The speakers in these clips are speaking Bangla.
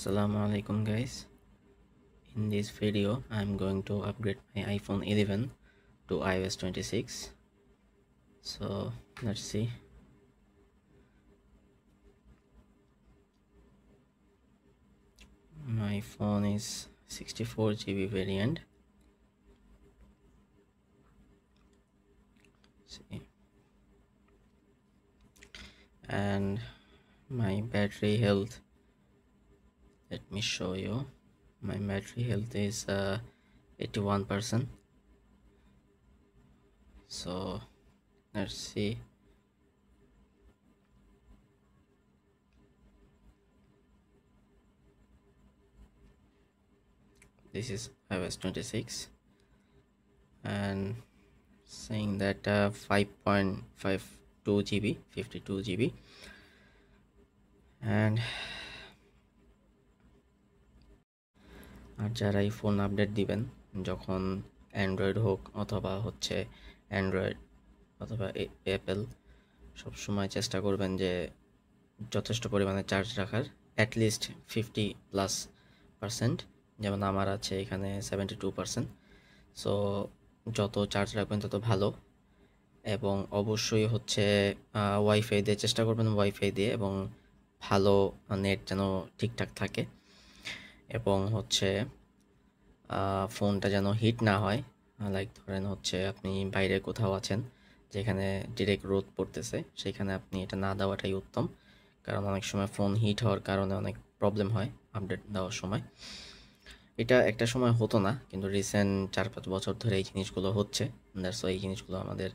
Assalamu alaikum guys. In this video I'm going to upgrade my iPhone 11 to iOS 26. So let's see. My phone is 64 GB variant. See. And my battery health, let me show you. My battery health is 81%. So let's see. This is iOS 26 and saying that 5.52 GB, 52 GB, and আর যারাই ফোন আপডেট দিবেন যখন অ্যান্ড্রয়েড হোক অথবা অ্যান্ড্রয়েড অথবা অ্যাপেল, সবসময় চেষ্টা করবেন যে যথেষ্ট পরিমাণে চার্জ রাখার, অ্যাটলিস্ট 50+%, যেমন আমার আছে এখানে 72%। সো যত চার্জ রাখবেন তত ভালো। এবং অবশ্যই ওয়াইফাই দিয়ে চেষ্টা করবেন, ওয়াইফাই দিয়ে, এবং ভালো নেট যেন ঠিকঠাক থাকে, এবং ফোনটা যেন হিট না হয়। লাইক ধরেন আপনি বাইরে কোথাও আছেন যেখানে ডিরেক্ট রোদ পড়তেছে, সেখানে আপনি এটা না দেওয়াটাই উত্তম, কারণ অনেক সময় ফোন হিট হওয়ার কারণে অনেক প্রবলেম হয় আপডেট দেওয়ার সময়। এটা একটা সময় হতো না, কিন্তু রিসেন্ট 4-5 বছর ধরে এই জিনিসগুলো হচ্ছে। দ্যাটস ওয়াই এই জিনিসগুলো আমাদের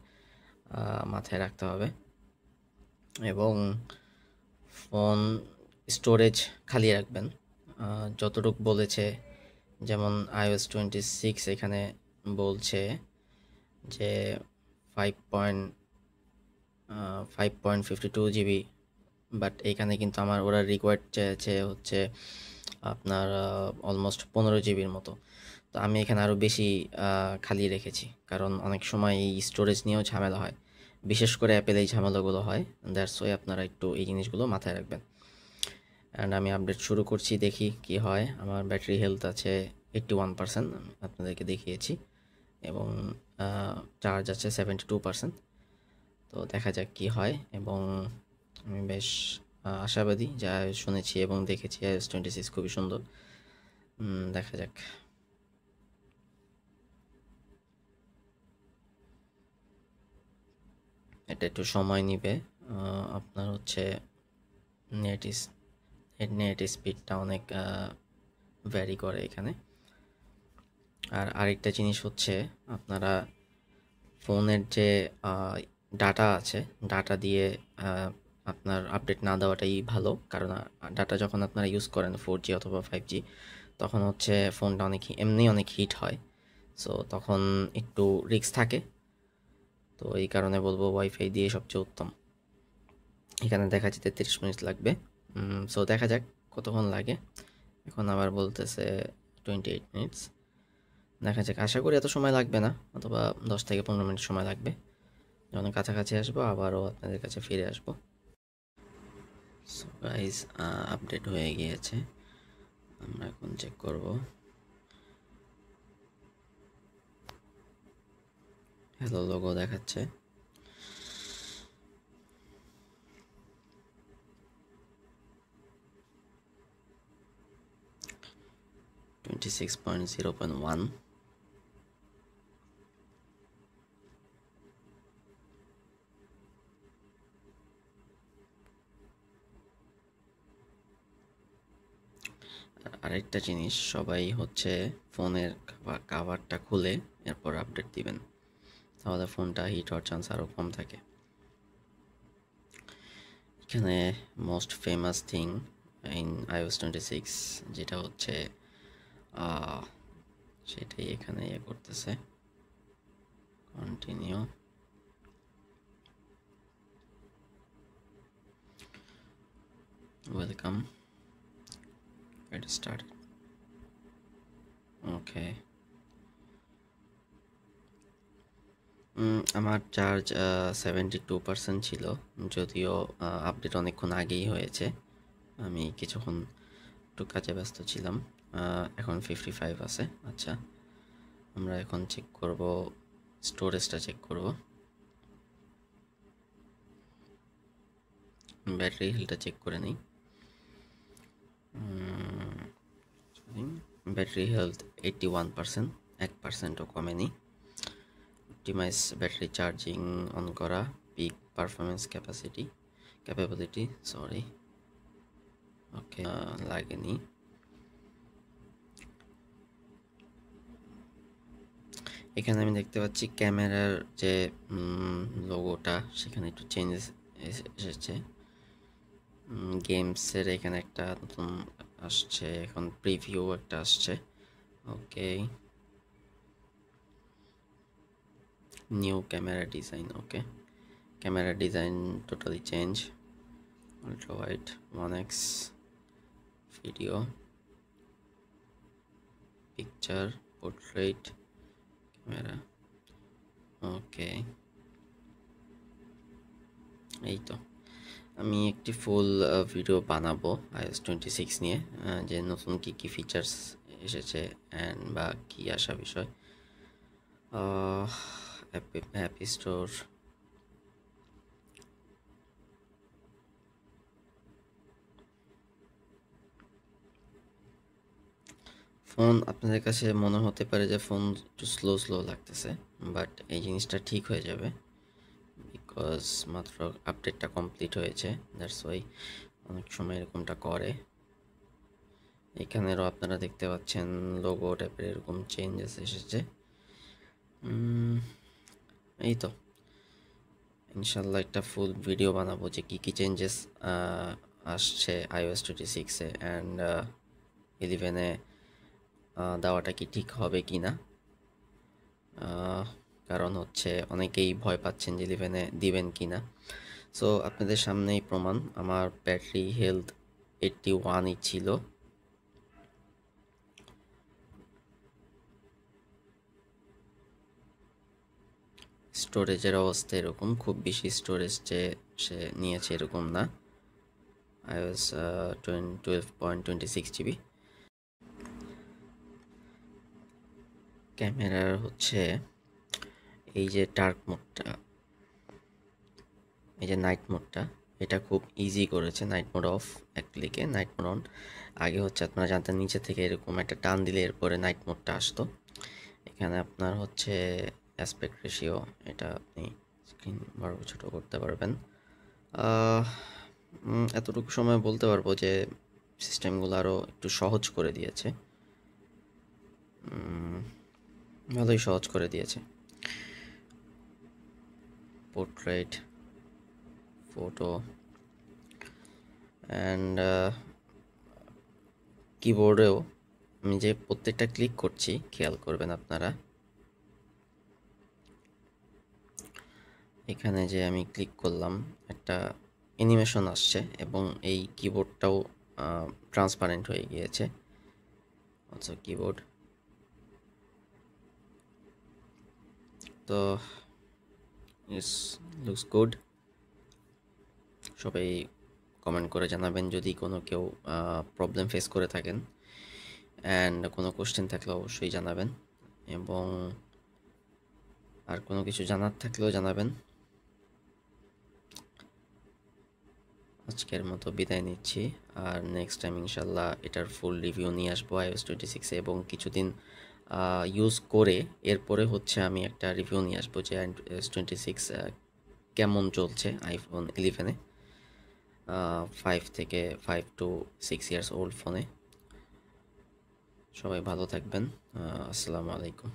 মাথায় রাখতে হবে। এবং ফোন স্টোরেজ খালি রাখবেন যতটুকু বলেছে, যেমন iOS 26 এখানে বলছে যে 5.52 GB, বাট এখানে কিন্তু আমার ওরা রিকোয়ার্ড চেয়েছে আপনার অলমোস্ট 15 জিবির মতো। তো আমি এখানে আরও বেশি খালি রেখেছি, কারণ অনেক সময় এই স্টোরেজ নিয়েও ঝামেলা হয়, বিশেষ করে অ্যাপেল এই ঝামেলাগুলো হয়। দ্যাটস ওয়াই আপনারা একটু এই জিনিসগুলো মাথায় রাখবেন। অ্যান্ড আমি আপডেট শুরু করছি, দেখি কি হয়। আমার ব্যাটারি হেলথ আছে 81%, আপনাদেরকে দেখিয়েছি, এবং চার্জ আছে 72%। তো দেখা যাক কি হয়। এবং আমি বেশ আশাবাদী, যা শুনেছি এবং দেখেছি iOS 26 খুবই সুন্দর। দেখা যাক। এটা একটু সময় নিবে। আপনার নেট স্পিডটা অনেক ভ্যারি করে এখানে। আর আরেকটা জিনিস আপনারা ফোনের যে ডাটা আছে, ডাটা দিয়ে আপনার আপডেট না দেওয়াটাই ভালো, কারণ ডাটা যখন আপনারা ইউজ করেন 4G অথবা 5G, তখন ফোনটা এমনি অনেক হিট হয়। সো তখন একটু রিস্ক থাকে। তো এই কারণে বলবো ওয়াইফাই দিয়ে সবচেয়ে উত্তম। এখানে দেখা যাচ্ছে 33 মিনিট লাগবে। সো দেখা যাক কতক্ষণ লাগে। এখন আবার বলতেছে 28 মিনিটস। দেখা যাক, আশা করি এত সময় লাগবে না, অথবা 10 থেকে 15 মিনিট সময় লাগবে। যখন কাছাকাছি আসবো আবারও আপনাদের কাছে ফিরে আসবো। সো গাইস, আপডেট হয়ে গিয়েছে, আমরা এখন চেক করব। হ্যালো লোগো দেখাচ্ছে। (26.0.1) আরেকটা জিনিস, সবাই ফোনের কাভারটা খুলে এরপর আপডেট দিবেন, তাহলে ফোনটা হিট হওয়ার চান্স আরও কম থাকে। এখানে most famous thing in iOS 26 যেটা সেটাই এখানে করতেছে। কন্টিনিউ। Welcome, get started. ওকে, আমার চার্জ 72% ছিল, যদিও আপডেট অনেকক্ষণ আগেই হয়েছে। আমি কিছুক্ষণ একটু কাজে ব্যস্ত ছিলাম। এখন 55 আছে। আচ্ছা, আমরা এখন চেক করব, স্টোরেজটা চেক করব, ব্যাটারি হেলথটা চেক করে নিই। ব্যাটারি হেলথ 81%, 1%ও কমেনি। অপটিমাইজ ব্যাটারি চার্জিং অন করা, পিক পারফরমেন্স ক্যাপাবিলিটি সরি, ওকে, লাগেনি। এখানে আমি দেখতে পাচ্ছি ক্যামেরার যে লোগোটা সেখানে একটু চেঞ্জেস এসেছে। গেমসের এখানে একটা নতুন আসছে, এখন প্রিভিউ একটা আসছে। Okay, new camera design, okay, camera design totally change, ultra wide 1x, video, picture, portrait, camera, okay. এই তো, আমি একটি ফুল ভিডিও বানাবো iOS 26 নিয়ে, যে নতুন কী কী ফিচার্স এসেছে অ্যান্ড বা কী আসা বিষয়। অ্যাপ স্টোর, ফোন, আপনাদের কাছে মনে হতে পারে যে ফোন একটু স্লো লাগতেছে, বাট এই জিনিসটা ঠিক হয়ে যাবে বিকজ মাত্র আপডেটটা কমপ্লিট হয়েছে, দ্যাটস ওয়াই অনেক সময় এরকমটা করে। এখানেরও আপনারা দেখতে পাচ্ছেন লোগো টাইপের এরকম চেঞ্জেস এসেছে। এই তো, ইনশাল্লাহ একটা ফুল ভিডিও বানাবো যে কী কী চেঞ্জেস আসছে iOS 26-এ অ্যান্ড 11-এ দেওয়াটা কি ঠিক হবে কি না। কারণ হচ্ছে অনেকেই ভয় পাচ্ছেন যে 11-এ দিবেন কি না। সো আপনাদের সামনেই প্রমাণ, আমার ব্যাটারি হেলথ 81ই ছিল। স্টোরেজের অবস্থা এরকম, খুব বেশি স্টোরেজ যে সে নিয়েছে এরকম না, iOS 12.26 GB। ক্যামেরার হচ্ছে এই যে ডার্ক মোডটা, এই যে নাইট মোডটা, এটা খুব ইজি করেছে। নাইট মোড অফ, এক ক্লিকে নাইট মোড অন। আগে হচ্ছে আপনারা জানতেন নিচে থেকে এরকম একটা টান দিলে এরপরে নাইট মোডটা আসতো। এখানে আপনার হচ্ছে অ্যাসপেক্ট রেশিও, এটা আপনি স্ক্রিন বড় ছোটো করতে পারবেন। এতটুকু সময় বলতে পারবো যে সিস্টেমগুলো আরও একটু সহজ করে দিয়েছে, ভালোই সহজ করে দিয়েছে। পোর্ট্রেট, ফটো অ্যান্ড কিবোর্ডেও আমি যে প্রত্যেকটা ক্লিক করছি খেয়াল করবেন আপনারা, এখানে যে আমি ক্লিক করলাম একটা অ্যানিমেশন আসছে এবং এই কিবোর্ডটাও ট্রান্সপারেন্ট হয়ে গিয়েছে। আচ্ছা, কিবোর্ড তো লুকস গুড। সবাই কমেন্ট করে জানাবেন যদি কোনো কেউ প্রবলেম ফেস করে থাকেন, অ্যান্ড কোনো কোশ্চেন থাকলে অবশ্যই জানাবেন, এবং আর কোনো কিছু জানার থাকলেও জানাবেন। আজকের মতো বিদায় নিচ্ছি, আর নেক্সট টাইম ইনশাল্লাহ এটার ফুল রিভিউ নিয়ে আসবো iOS 26-এ, এবং কিছুদিন ইউজ করে এরপরে হচ্ছে আমি একটা রিভিউ নিয়ে আসবো যে iOS 26 কেমন চলছে আইফোন 11-এ, 5 থেকে 5 to 6 ইয়ার্স ওল্ড ফোনে। সবাই ভালো থাকবেন, আসসালামু আলাইকুম।